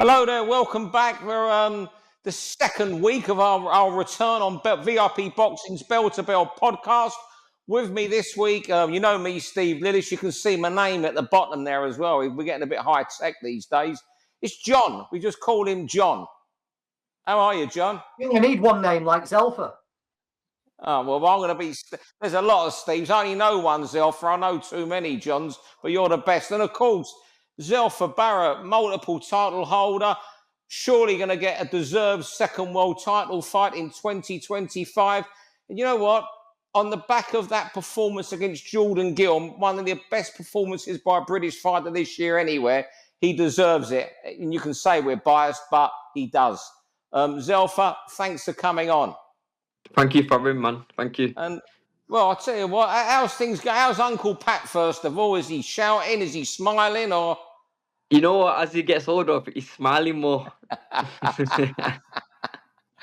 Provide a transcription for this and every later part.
Hello there, welcome back. We're the second week of our return on VIP Boxing's Bell to Bell podcast. With me this week, you know me, Steve Lillis. You can see my name at the bottom there as well. We're getting a bit high tech these days. It's John. We just call him John. How are you, John? You need one name like Zelfa. Oh, well, I'm going to be... There's a lot of Steves. I only know one Zelfa. I know too many Johns, but you're the best. And, of course, Zelfa Barrett, multiple title holder, surely going to get a deserved second world title fight in 2025. And you know what? On the back of that performance against Jordan Gill, one of the best performances by a British fighter this year anywhere, he deserves it. And you can say we're biased, but he does. Zelfa, thanks for coming on. Thank you for having me, man. Thank you. And, well, I'll tell you what, how's things go? How's Uncle Pat, first of all? Is he shouting? Is he smiling? Or... You know what? As he gets older, he's smiling more.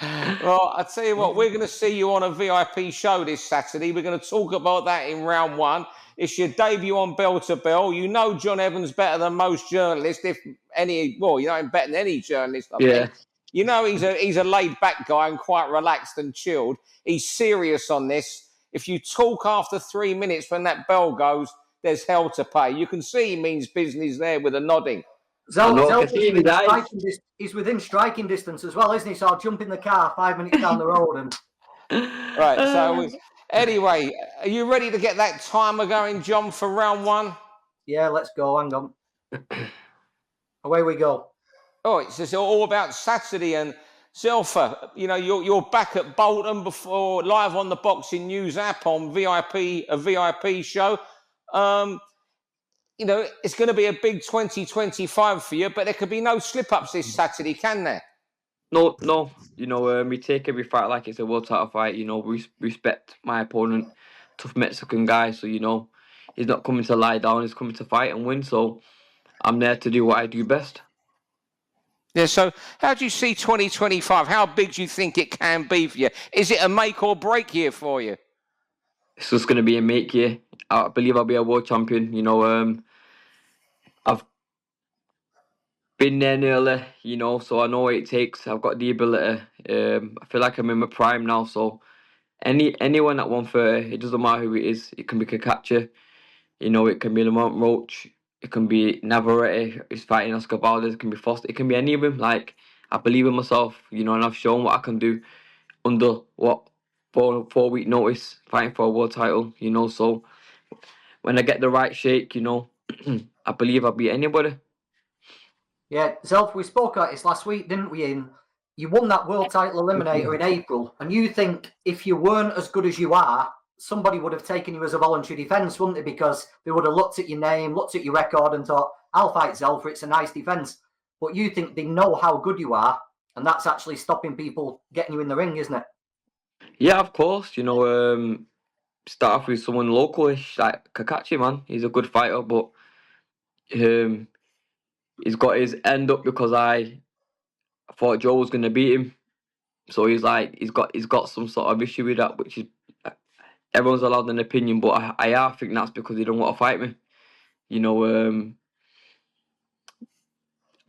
Well, I'll tell you what, we're going to see you on a VIP show this Saturday. We're going to talk about that in round one. It's your debut on Bell to Bell. You know John Evans better than most journalists, if any. Well, you know him better than any journalist, I think. You know he's a laid-back guy and quite relaxed and chilled. He's serious on this. If you talk after 3 minutes when that bell goes, there's hell to pay. You can see he means business there with a nodding. He's within striking distance as well, isn't he? So I'll jump in the car 5 minutes down the road. And right, so anyway, are you ready to get that timer going, John, for round one? Yeah, let's go. Hang on. Away we go. Oh, it's just all about Saturday. And Zelfa, you know, you're back at Bolton before, live on the Boxing News app on a VIP show. You know, it's going to be a big 2025 for you, but there could be no slip-ups this Saturday, can there? No. You know, we take every fight like it's a world title fight. You know, we respect my opponent, tough Mexican guy. So, you know, he's not coming to lie down. He's coming to fight and win. So I'm there to do what I do best. Yeah, so how do you see 2025? How big do you think it can be for you? Is it a make or break year for you? It's just going to be a make year. I believe I'll be a world champion. You know, I've been there nearly, you know, so I know what it takes. I've got the ability. I feel like I'm in my prime now. So anyone at 130, it doesn't matter who it is. It can be Kakacha, you know, it can be Lamont Roach. It can be Navarrete, who's fighting Oscar Valdez. It can be Foster. It can be any of them. Like, I believe in myself, you know, and I've shown what I can do under, 4-week notice, fighting for a world title, you know. So when I get the right shake, you know, I believe I'll beat anybody. Yeah, Zelf, we spoke about this last week, didn't we? You won that world title eliminator in April, and you think if you weren't as good as you are, somebody would have taken you as a voluntary defence, wouldn't they? Because they would have looked at your name, looked at your record and thought, I'll fight Zelfa, it's a nice defence. But you think they know how good you are, and that's actually stopping people getting you in the ring, isn't it? Yeah, of course. You know, start off with someone localish, like Kakachi, man. He's a good fighter, but he's got his end up because I thought Joe was going to beat him. So he's got some sort of issue with that, which is... Everyone's allowed an opinion, but I think that's because he don't want to fight me. You know,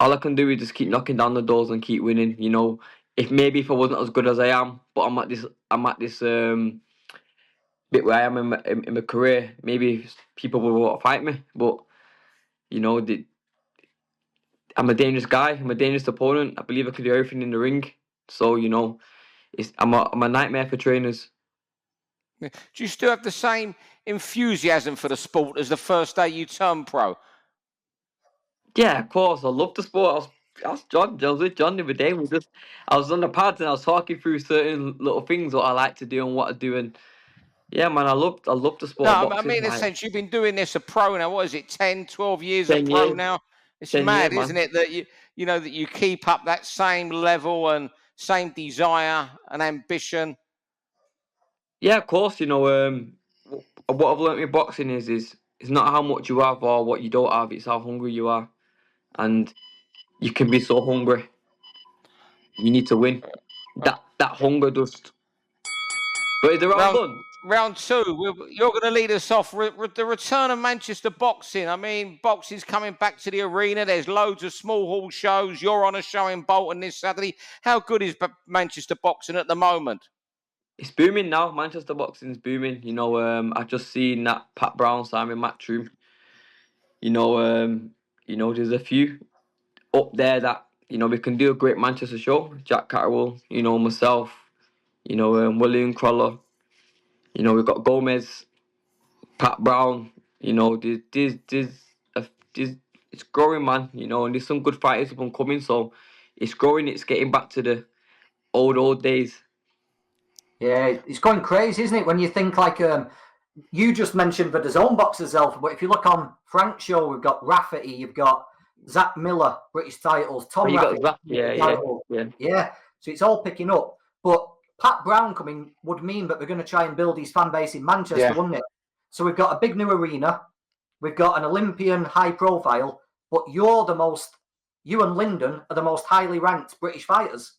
all I can do is just keep knocking down the doors and keep winning. You know, if I wasn't as good as I am, but I'm at this bit where I am in my career, maybe people will want to fight me. But you know, I'm a dangerous guy. I'm a dangerous opponent. I believe I can do everything in the ring. So you know, I'm a nightmare for trainers. Do you still have the same enthusiasm for the sport as the first day you turned pro? Yeah, of course. I love the sport. I was with John the other day. I was on the pads and I was talking through certain little things that I like to do and what I do. And yeah, man, I love the sport. No, of boxing, I mean, in a sense, you've been doing this a pro now. What is it, 10, 12 years a pro years. now? It's mad, isn't it, that you know that you keep up that same level and same desire and ambition. Yeah, of course. You know, what I've learnt with boxing is it's not how much you have or what you don't have. It's how hungry you are, and you can be so hungry. You need to win. That hunger just. But is the round done? round two, you're going to lead us off. The return of Manchester boxing. I mean, boxing's coming back to the arena. There's loads of small hall shows. You're on a show in Bolton this Saturday. How good is Manchester boxing at the moment? It's booming now. Manchester boxing's booming. You know, I've just seen that Pat Brown Simon Matchroom. You know, there's a few up there that we can do a great Manchester show. Jack Catterwell, myself, William Crawler. We've got Gomez, Pat Brown. It's growing, man. And there's some good fighters up and coming. So it's growing. It's getting back to the old days. Yeah, it's going crazy, isn't it? When you think like you just mentioned the DAZN boxers, Zelfa, but if you look on Frank's show, we've got Rafferty, you've got Zach Miller, British titles, Tom Rafferty, yeah. So it's all picking up. But Pat Brown coming would mean that they're going to try and build his fan base in Manchester, wouldn't it? So we've got a big new arena, we've got an Olympian high profile, but you and Lyndon are the most highly ranked British fighters.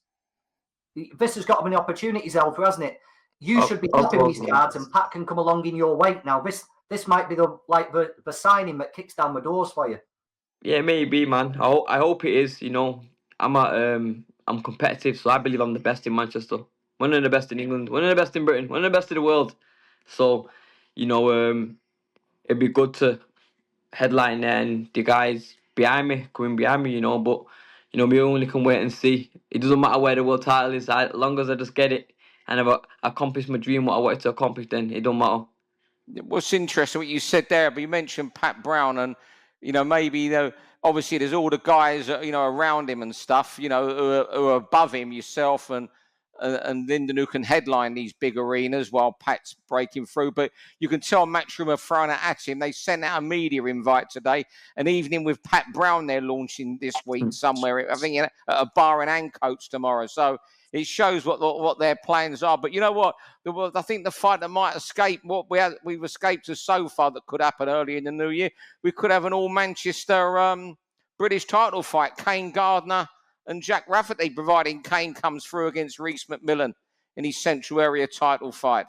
This has got to be an opportunity, Zelfa, hasn't it? You should be topping these cards, and Pat can come along in your weight now. This might be the signing that kicks down the doors for you. Yeah, maybe, man. I hope it is. I'm competitive, so I believe I'm the best in Manchester. One of the best in England. One of the best in Britain. One of the best in the world. So, it'd be good to headline there and the guys coming behind me. But we only can wait and see. It doesn't matter where the world title is, as long as I just get it and I've accomplished my dream, what I wanted to accomplish, then it don't matter. What's interesting, what you said there, but you mentioned Pat Brown, and maybe obviously there's all the guys around him and stuff, who are above him, yourself and Lyndon, who can headline these big arenas while Pat's breaking through. But you can tell Matchroom are throwing it at him. They sent out a media invite today, an evening with Pat Brown they're launching this week somewhere, I think at a bar in Ancoats tomorrow. So it shows what their plans are. But you know what? I think the fight that might escape what we've escaped us so far that could happen early in the new year, we could have an all-Manchester British title fight, Kane Gardner and Jack Rafferty, providing Kane comes through against Rhys McMillan in his Central Area title fight.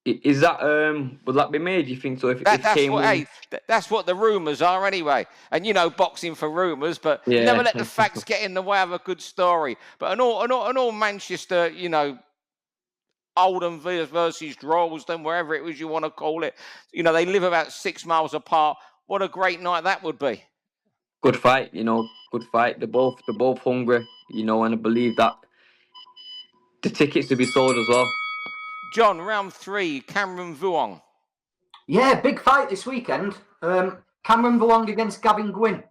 Is that would that be made? Do you think so? If Kane wins... that's what the rumours are anyway. And boxing for rumours, but never let the facts get in the way of a good story. But an all Manchester, Oldham versus Droylsden, wherever it was you want to call it. They live about 6 miles apart. What a great night that would be. Good fight, good fight. They're both hungry, and I believe that the tickets to be sold as well. John, round 3, Cameron Vuong. Yeah, big fight this weekend. Cameron Vuong against Gavin Gwyn.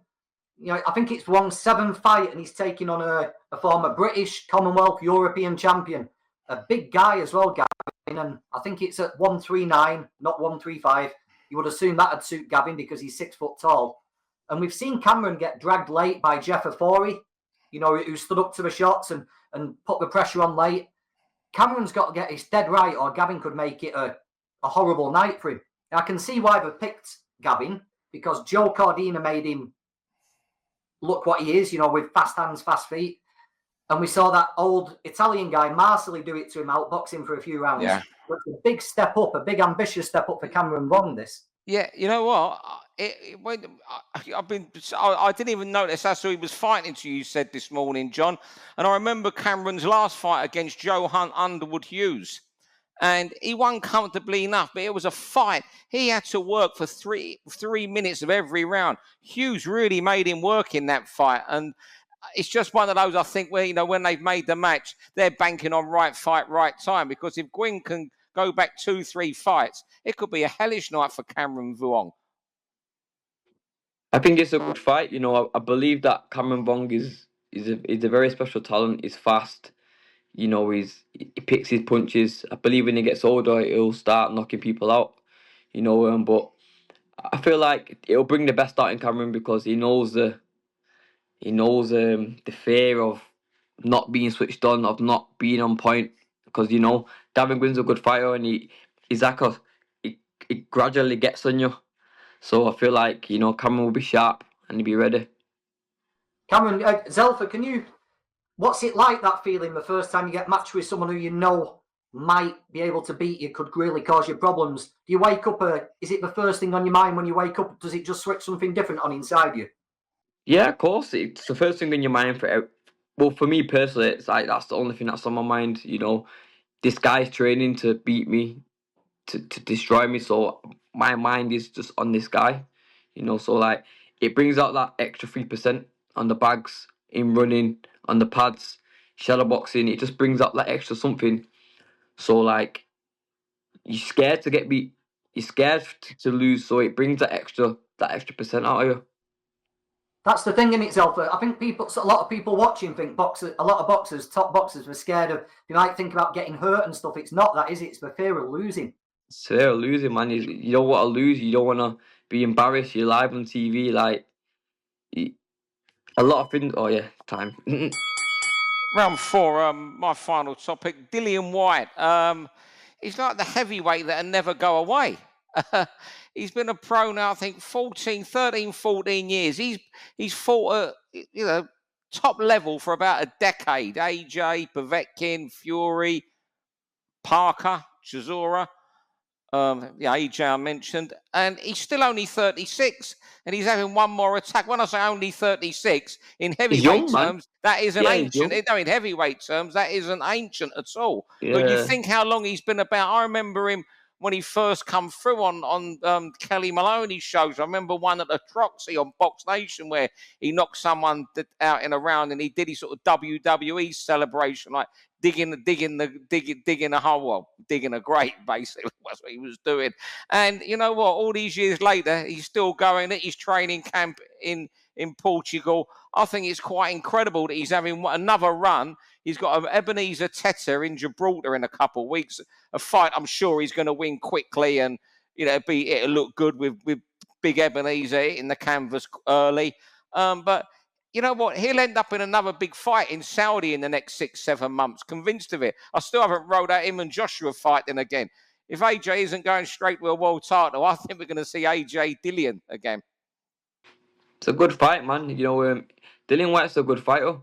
I think it's Vuong's 7th fight, and he's taking on a former British, Commonwealth, European champion. A big guy as well, Gavin, and I think it's at 139, not 135. You would assume that'd suit Gavin because he's 6 foot tall. And we've seen Cameron get dragged late by Jeff Afori, who stood up to the shots and put the pressure on late. Cameron's got to get his dead right, or Gavin could make it a horrible night for him. Now, I can see why they picked Gavin, because Joe Cordina made him look what he is, with fast hands, fast feet. And we saw that old Italian guy, Marcelli, do it to him, outboxing for a few rounds. Yeah. It's a big step up, a big ambitious step up for Cameron Vuong, this. Yeah, you know what? I didn't even notice that's who he was fighting to, you said this morning, John. And I remember Cameron's last fight against Joe Hunt Underwood Hughes. And he won comfortably enough, but it was a fight. He had to work for three minutes of every round. Hughes really made him work in that fight. And it's just one of those, I think, where, when they've made the match, they're banking on right fight, right time. Because if Gwyn can go back 2-3 fights, it could be a hellish night for Cameron Vuong. I think it's a good fight. I believe that Cameron Vuong is a very special talent. He's fast. He picks his punches. I believe when he gets older, he'll start knocking people out. But I feel like it'll bring the best out in Cameron because he knows the fear of not being switched on, of not being on point. Because Gavin Gwyn's a good fighter, and he's like he gradually gets on you. So I feel like Cameron will be sharp and he'll be ready. Cameron, Zelfa, what's it like, that feeling the first time you get matched with someone who might be able to beat you could really cause you problems. Do you wake up, is it the first thing on your mind when you wake up? Does it just switch something different on inside you? Yeah, of course. It's the first thing in your mind for me personally, it's like that's the only thing that's on my mind. This guy's training to beat me, to destroy me. So my mind is just on this guy. So like it brings out that extra 3% on the bags, in running, on the pads, shadow boxing. It just brings out that extra something. So like you're scared to get beat, you're scared to lose. So it brings that extra percent out of you. That's the thing in itself. I think a lot of people watching think a lot of boxers, top boxers, were scared of. They might think about getting hurt and stuff. It's not that, is it? It's the fear of losing. It's fear of losing, man. You don't want to lose. You don't want to be embarrassed. You're live on TV, like a lot of things. Oh yeah, time. Round 4, my final topic, Declan White. He's like the heavyweight that'll never go away. He's been a pro now, I think, 14 years. He's fought at top level for about a decade. AJ, Povetkin, Fury, Parker, Chisora. AJ I mentioned, and he's still only 36, and he's having one more attack. When I say only 36, in heavyweight young, terms, that isn't Yeah, he's ancient. young. No, in heavyweight terms, that isn't ancient at all. Yeah. But you think how long he's been about. I remember him when he first come through on Kelly Maloney's shows. I remember one at the Troxy on Box Nation where he knocked someone out in a round, and he did his sort of WWE celebration, like digging a hole, well, digging a grave, basically, was what he was doing. And you know what? All these years later, he's still going at his training camp in Portugal. I think it's quite incredible that he's having another run. He's got Ebenezer Teta in Gibraltar in a couple of weeks. A fight I'm sure he's going to win quickly, and it'll look good with big Ebenezer in the canvas early. But you know what? He'll end up in another big fight in Saudi in the next 6-7 months. Convinced of it. I still haven't rolled out him and Joshua fighting again. If AJ isn't going straight to a world title, I think we're going to see AJ Dillian again. It's a good fight, man. Declan White's a good fighter.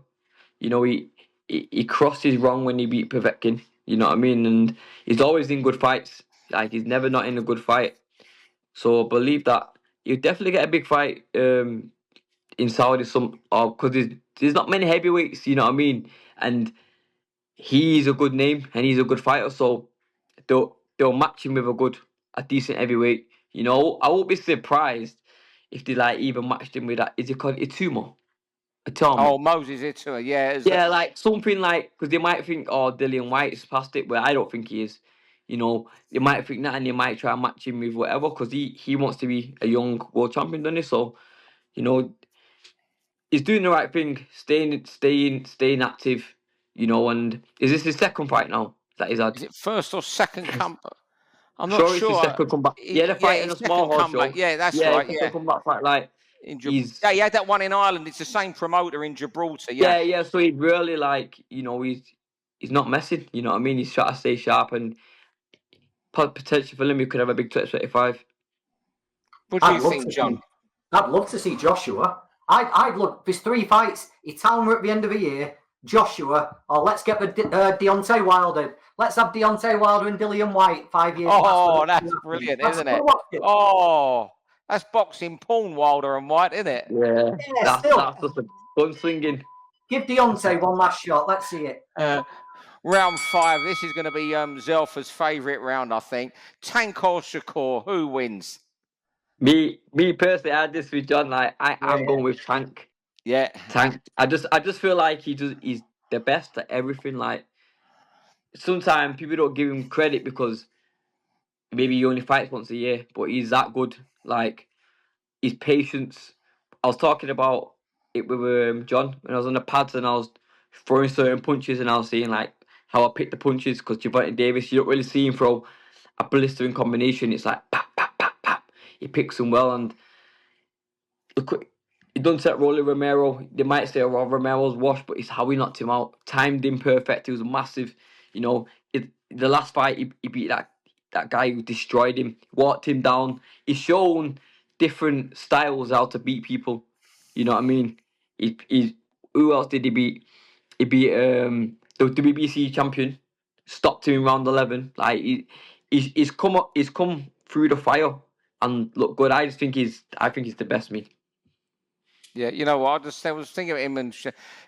He crosses wrong when he beat Povetkin. You know what I mean? And he's always in good fights. Like he's never not in a good fight. So I believe that he'll definitely get a big fight in Saudi. Because there's not many heavyweights. You know what I mean? And he's a good name and he's a good fighter. So they'll match him with a decent heavyweight. I won't be surprised if they like even matched him with that. Is it called Ituma? Oh, Moses Ituma, yeah. Yeah, like something like, because they might think, oh, Declan White's past it, but I don't think he is. They might think that, and they might try and match him with whatever, because he wants to be a young world champion, doesn't he? So, he's doing the right thing, staying active. And is this his second fight now that he's had? Is it first or second comeback? I'm sure not sure. It's his second comeback. Yeah, the fight in a small horse show. Yeah, that's right. Second comeback fight, like. He had that one in Ireland. It's the same promoter in Gibraltar. Yeah. So he's really he's not messing. You know what I mean? He's trying to stay sharp, and potentially for him, he could have a big 25. What do you think, John? I'd love to see Joshua. I'd love. There's 3 fights. Italian at the end of the year. Joshua, or let's get the Deontay Wilder. Let's have Deontay Wilder and Declan White 5 years. Oh, that's brilliant, isn't it? Oh. That's boxing porn, Wilder and White, isn't it? Yeah, that's just a gunslinging. Give Deontay one last shot. Let's see it. Round 5. This is going to be Zelfa's favourite round, I think. Tank or Shakur, who wins? Me personally, I had this with John. I'm going with Tank. Yeah, Tank. I just feel like he's the best at everything. Like sometimes people don't give him credit because maybe he only fights once a year, but he's that good. Like his patience. I was talking about it with John when I was on the pads and I was throwing certain punches and I was saying like how I picked the punches because Gervonta Davis, you don't really see him throw a blistering combination. It's like pap pap pap pap. He picks them well, and look, he done set Rolly Romero. They might say Romero's washed, but it's how he knocked him out. Timed him perfect. It was massive. The last fight he beat that guy who destroyed him, walked him down. He's shown different styles how to beat people. You know what I mean? Who else did he beat? He beat the WBC champion, stopped him in round 11. Like he's come through the fire and look good. I think he's the best, me. Yeah, you know what? I was thinking of him, and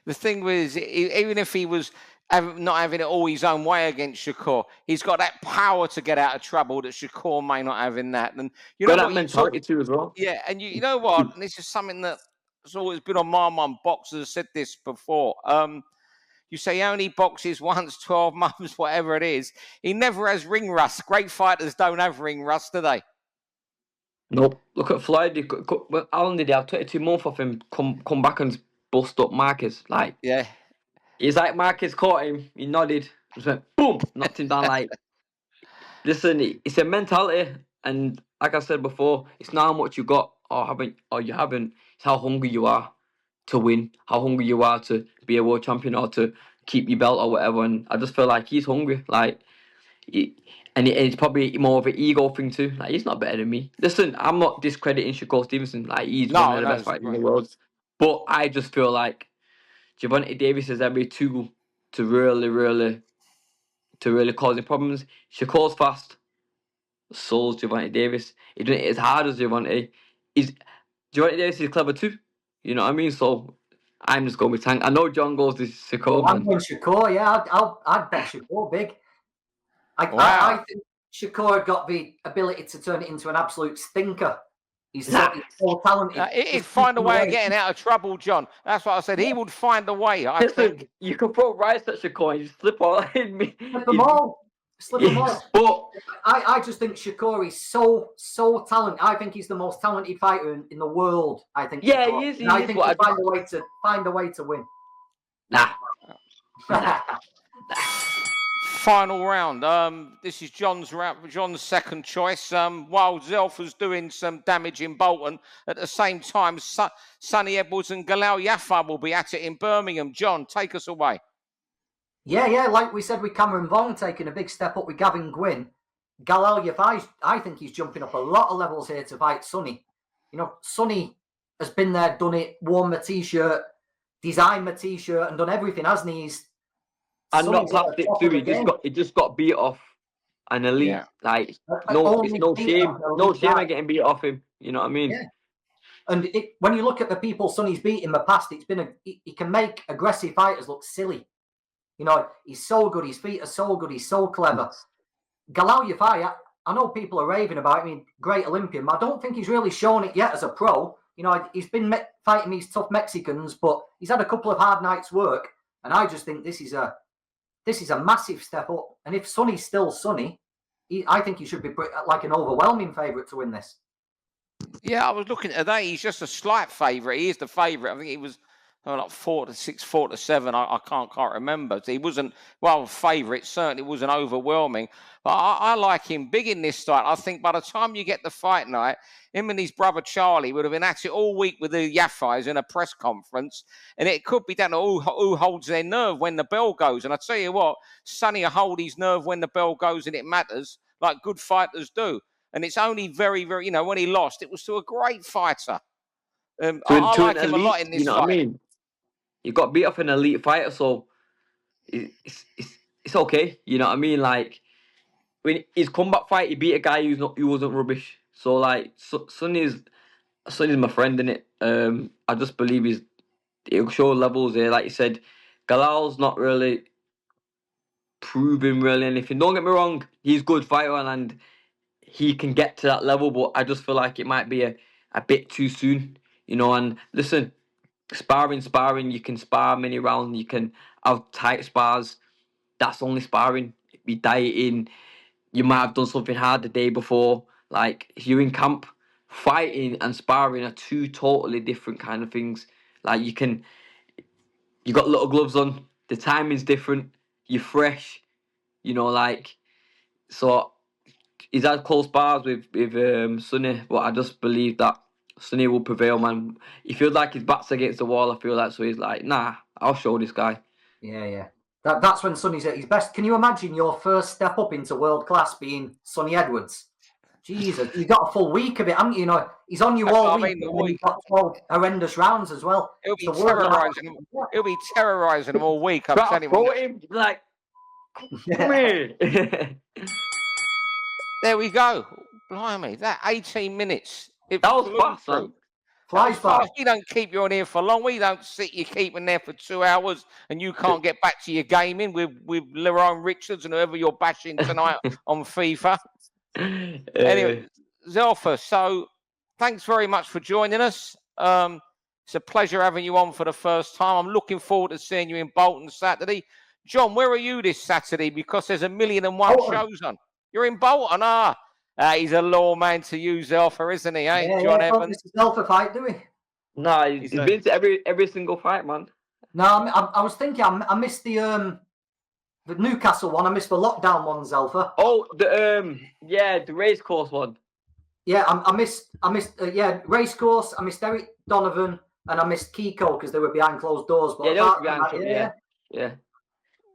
the thing was, even if he was not having it all his own way against Shakur, he's got that power to get out of trouble that Shakur may not have in that. And you know Got that what mentality too as well. yeah, and you know what? And this is something that has always been on my mind. Boxers have said this before. You say he only boxes once, 12 months, whatever it is. He never has ring rust. Great fighters don't have ring rust, do they? Nope. Look at Floyd. How long did he have? 22 months off him. Come back and bust up Marquez. Like, Yeah. it's like Marquez caught him. He nodded. Just went boom, knocked him down. Like, listen, it's a mentality, and like I said before, it's not how much you got or you haven't. It's how hungry you are to win. How hungry you are to be a world champion or to keep your belt or whatever. And I just feel like he's hungry. Like. It's probably more of an ego thing too. Like, he's not better than me. Listen, I'm not discrediting Shakur Stevenson. Like, he's one of the best fighters in the world. But I just feel like Gervonta Davis has every tool to really cause him problems. Shakur's fast. So's Gervonta Davis. He doesn't hit as hard as Gervonta. Gervonta Davis is clever too. You know what I mean? So I'm just going with Tank. I know John goes to Shakur, I'm going Shakur, yeah. I'd bet Shakur big. I think Shakur had got the ability to turn it into an absolute stinker. He's so talented. He'd find a way of getting out of trouble, John. That's what I said. He would find a way. I think you can throw rice at Shakur and you slip all in me. Slip them all. But I just think Shakur is so talented. I think he's the most talented fighter in the world. I think. Yeah, he is. I think he'll find a way to win. Nah. Final round. This is John's second choice. While Zelfa's doing some damage in Bolton, at the same time, Sonny Edwards and Galal Yaffa will be at it in Birmingham. John, take us away. Yeah. Like we said with Cameron Bong taking a big step up with Gavin Gwyn. Galal Yaffa, I think he's jumping up a lot of levels here to fight Sonny. You know, Sonny has been there, done it, worn my t-shirt, designed my t-shirt, and done everything, hasn't he? And not plastic too. He just got beat off an elite. Yeah. Like it's no shame. No shame at getting beat off him. You know what I mean? Yeah. And when you look at the people Sonny's beat in the past, it's been he can make aggressive fighters look silly. You know, he's so good. His feet are so good. He's so clever. Galal Yafai, I know people are raving about him. I mean, great Olympian. But I don't think he's really shown it yet as a pro. You know, he's been fighting these tough Mexicans, but he's had a couple of hard nights' work. And I just think this is a massive step up. And if Sonny's still Sonny, I think he should be like an overwhelming favourite to win this. Yeah, I was looking at that. He's just a slight favourite. He is the favourite. I think he was like 4-6, 4-7. I can't remember. So he wasn't, favourite. Certainly wasn't overwhelming. But I like him big in this fight. I think by the time you get the fight night, him and his brother Charlie would have been at it all week with the Yaffais in a press conference. And it could be down to who holds their nerve when the bell goes. And I tell you what, Sonny will hold his nerve when the bell goes and it matters, like good fighters do. And it's only very, very, when he lost, it was to a great fighter. I like him a lot in this fight. What I mean? You got beat off an elite fighter, so it's okay. You know what I mean? Like, when his comeback fight, he beat a guy who wasn't rubbish. So like, Sonny's my friend, innit? I just believe he'll show levels there. Like you said, Galal's not really proving really anything. Don't get me wrong, he's a good fighter and he can get to that level, but I just feel like it might be a bit too soon, And listen, sparring, you can spar many rounds, you can have tight spars. That's only sparring. Be dieting. You might have done something hard the day before. Like, if you're in camp, fighting and sparring are two totally different kind of things. Like, you got little gloves on. The timing's different. You're fresh. So he's had close bars with Sonny, but I just believe that Sonny will prevail, man. He feels like his back's against the wall, I feel like, so he's like, nah, I'll show this guy. Yeah. That's when Sonny's at his best. Can you imagine your first step up into world class being Sonny Edwards? Jesus, you've got a full week of it, haven't you? He's on you all week. He's got 12 horrendous rounds as well. He'll be terrorising them all week, I'm telling you. Like, Come here. There we go. Blimey, that 18 minutes. It That was flew fast, through. man. Flies by. Fast. We don't keep you on here for long. We don't sit you keeping there for 2 hours and you can't get back to your gaming with Lerone Richards and whoever you're bashing tonight on FIFA. Anyway, Zelfa, so thanks very much for joining us. It's a pleasure having you on for the first time. I'm looking forward to seeing you in Bolton Saturday. John, where are you this Saturday? Because there's 1,000,001 Bolton. shows on. You're in Bolton, he's a law man to you, Zelfa, isn't he? John Evans. It's a Zelfa fight, do we? Nah, he's been to every single fight, man. No, I was thinking I missed the Newcastle one. I missed the lockdown one, Zelfa. Oh, the race course one. Yeah, I missed race course. I missed Eric Donovan and I missed Kiko because they were behind closed doors. But Yeah, they were behind closed. Yeah.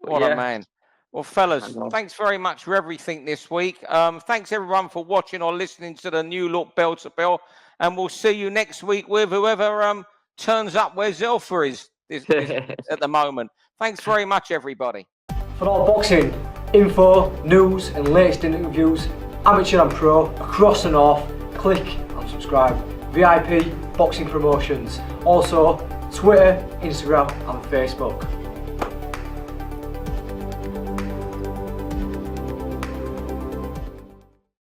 What a man. Well, fellas, thanks very much for everything this week. Thanks everyone for watching or listening to the New Look Bell to Bell, and we'll see you next week with whoever turns up where Zelfa is at the moment. Thanks very much, everybody. For all boxing info, news, and latest interviews, amateur and pro across the north, click and subscribe. VIP Boxing Promotions. Also, Twitter, Instagram, and Facebook.